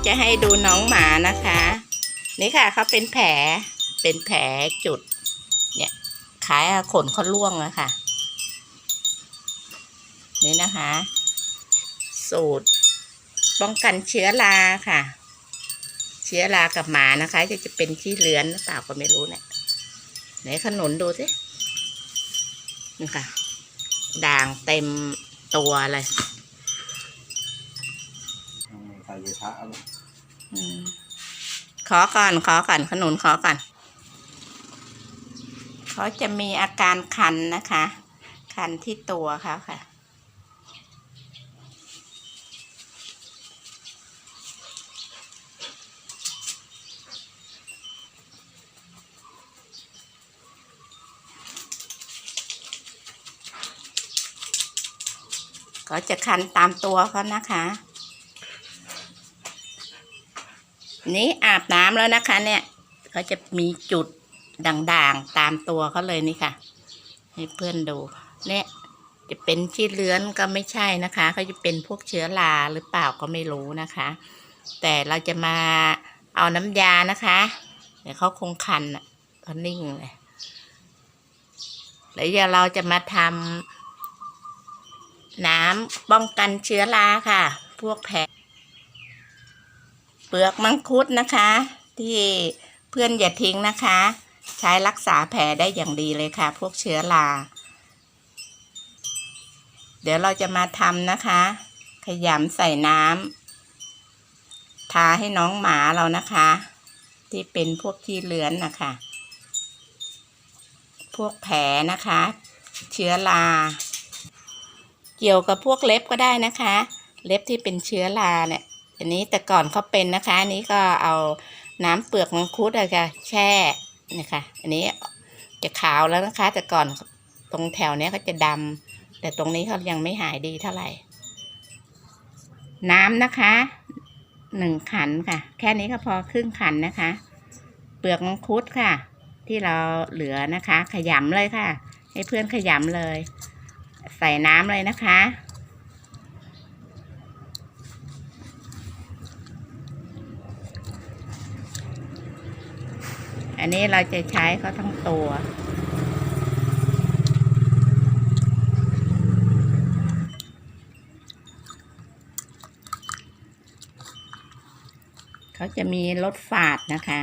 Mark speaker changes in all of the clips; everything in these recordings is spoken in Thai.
Speaker 1: จะให้ดูน้องหมานะคะนี่ค่ะเขาเป็นแผลจุดเนี่ยคล้ายขนเขาร่วงอะค่ะนี่นะคะสูตรป้องกันเชื้อราค่ะเชื้อรากับหมานะคะจะเป็นขี้เลื้อนหรือเปล่าก็ไม่รู้เนี่ยไหนขนุนดูสินี่ค่ะด่างเต็มตัวเลย
Speaker 2: ใส่ยีพระลูก
Speaker 1: ขอก่อนขนุนขอก่อนเขาจะมีอาการคันนะคะคันที่ตัวเขาค่ะเขาจะคันตามตัวเขานะคะนี้อาบน้ำแล้วนะคะเนี่ยเขาจะมีจุดด่างๆตามตัวเขาเลยนี่ค่ะให้เพื่อนดูเนี่ยจะเป็นขี้เลื้อนก็ไม่ใช่นะคะเขาจะเป็นพวกเชื้อราหรือเปล่าก็ไม่รู้นะคะแต่เราจะมาเอาน้ำยานะคะเดี๋ยวเขาคงคันอ่ะเขานิ่งเลยแล้วเดี๋ยวเราจะมาทำน้ำป้องกันเชื้อราค่ะพวกแผลเปลือกมังคุดนะคะที่เพื่อนอย่าทิ้งนะคะใช้รักษาแผลได้อย่างดีเลยค่ะพวกเชื้อราเดี๋ยวเราจะมาทำนะคะขยำใส่น้ำทาให้น้องหมาเรานะคะที่เป็นพวกขี้เลื้อนนะคะพวกแผลนะคะเชื้อราเกี่ยวกับพวกเล็บก็ได้นะคะเล็บที่เป็นเชื้อราเนี่ยอันนี้แต่ก่อนเขาเป็นนะคะอันนี้ก็เอาน้ำเปลือกมังคุดอะค่ะแช่นะคะอันนี้จะขาวแล้วนะคะแต่ก่อนตรงแถวเนี้ยเขาจะดำแต่ตรงนี้เขายังไม่หายดีเท่าไหร่น้ำนะคะ1 ขันค่ะแค่นี้ก็พอครึ่งขันนะคะเปลือกมังคุดค่ะที่เราเหลือนะคะขยำเลยค่ะให้เพื่อนขยำเลยใส่น้ำเลยนะคะอันนี้เราจะใช้เขาทั้งตัวเขาจะมีรสฝาดนะคะ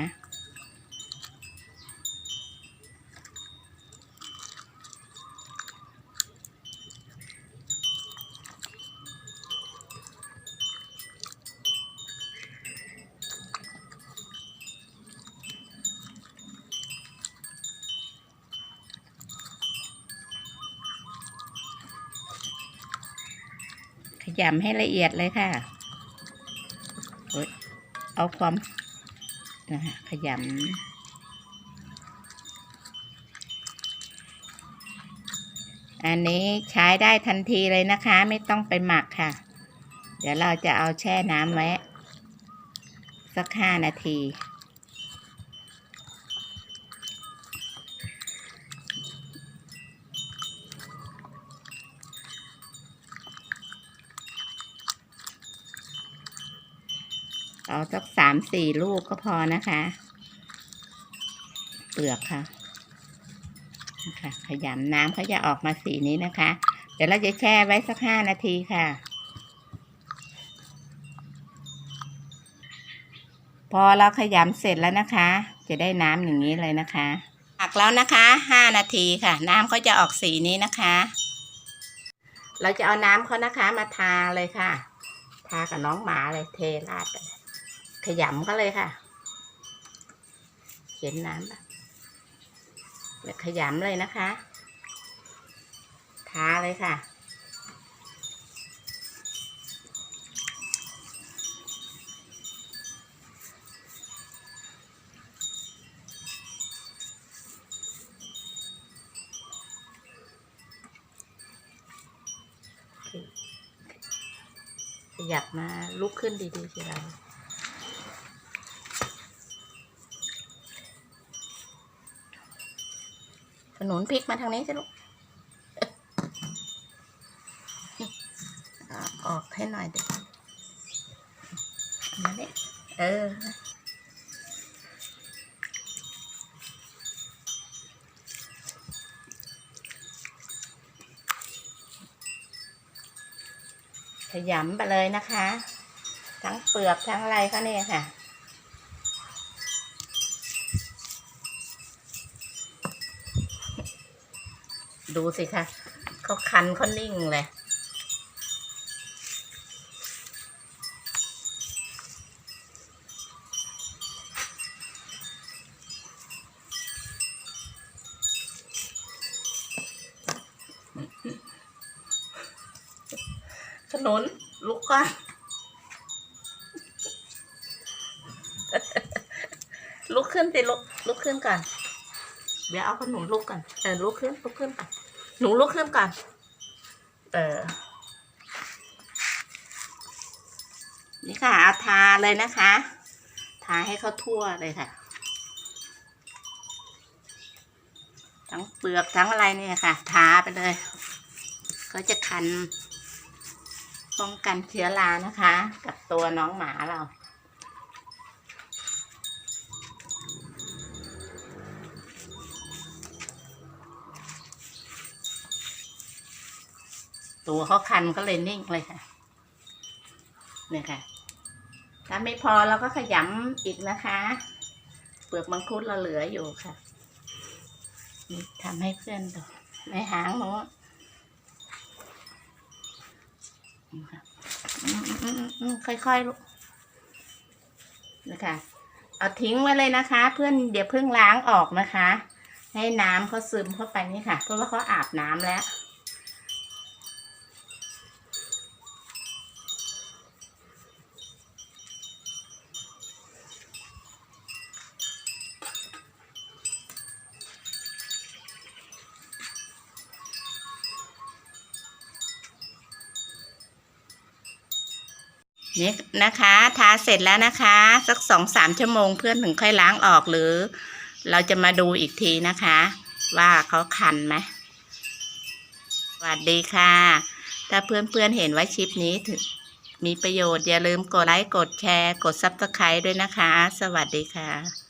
Speaker 1: ขยำให้ละเอียดเลยค่ะเอาความนะคะขยำอันนี้ใช้ได้ทันทีเลยนะคะไม่ต้องไปหมักค่ะเดี๋ยวเราจะเอาแช่น้ำไว้สัก5 นาทีเอาสัก3-4 ลูกก็พอนะคะเปลือกค่ะขยำน้ำเขาจะออกมาสีนี้นะคะเดี๋ยวเราจะแช่ไว้สัก5 นาทีค่ะพอเราขยำเสร็จแล้วนะคะจะได้น้ำอย่างนี้เลยนะคะหักแล้วนะคะ5 นาทีค่ะน้ำเขาจะออกสีนี้นะคะเราจะเอาน้ำเขานะคะมาทาเลยค่ะทากับน้องหมาเลยเทราดขยำก็เลยค่ะเขียนน้ำขยำเลยนะคะทาเลยค่ะอยากมาลุกขึ้นดีๆสิเราขนุนพลิกมาทางนี้สิลูกออกให้หน่อยเด็กมาเนี่ย เออขยำไปเลยนะคะ ทั้งเปลือกทั้งอะไรก็เนี่ยค่ะ ดูสิคะเขาคันเขานิ่งเลยขนุนลุกก่อน ลุกขึ้นสิลุกขึ้นก่อน เดี๋ยวเอาขนุนลุกก่อนลุกขึ้นก่อนหนูลุกขึ้นก่อนนี่ค่ะเอาทาเลยนะคะ ทาให้เขาทั่วเลยค่ะ ทั้งเปลือกทั้งอะไรเนี่ยค่ะ ทาไปเลยเขาจะคันป้องกันเชื้อรานะคะ กับตัวน้องหมาเราตัวเขาคันก็เลยนิ่งเลยค่ะเนี่ยค่ะถ้าไม่พอเราก็ขยำอีกนะคะ เปลือกมังคุดเราเหลืออยู่ค่ะทำให้เพื่อนดูในหางหนูค่อยๆลูกนะคะเอาทิ้งไว้เลยนะคะ เพื่อนเดี๋ยวเพิ่งล้างออกนะคะ ให้น้ำเขาซึมเข้าไปนี่ค่ะเพราะว่าเขาอาบน้ำแล้วนี่นะคะทาเสร็จแล้วนะคะสัก2-3 ชั่วโมงเพื่อนถึงค่อยล้างออกหรือเราจะมาดูอีกทีนะคะว่าเขาคันไหมสวัสดีค่ะถ้าเพื่อนๆเห็นว่าคลิปนี้ถึงมีประโยชน์อย่าลืมกดไลค์กดแชร์กด Subscribe ด้วยนะคะสวัสดีค่ะ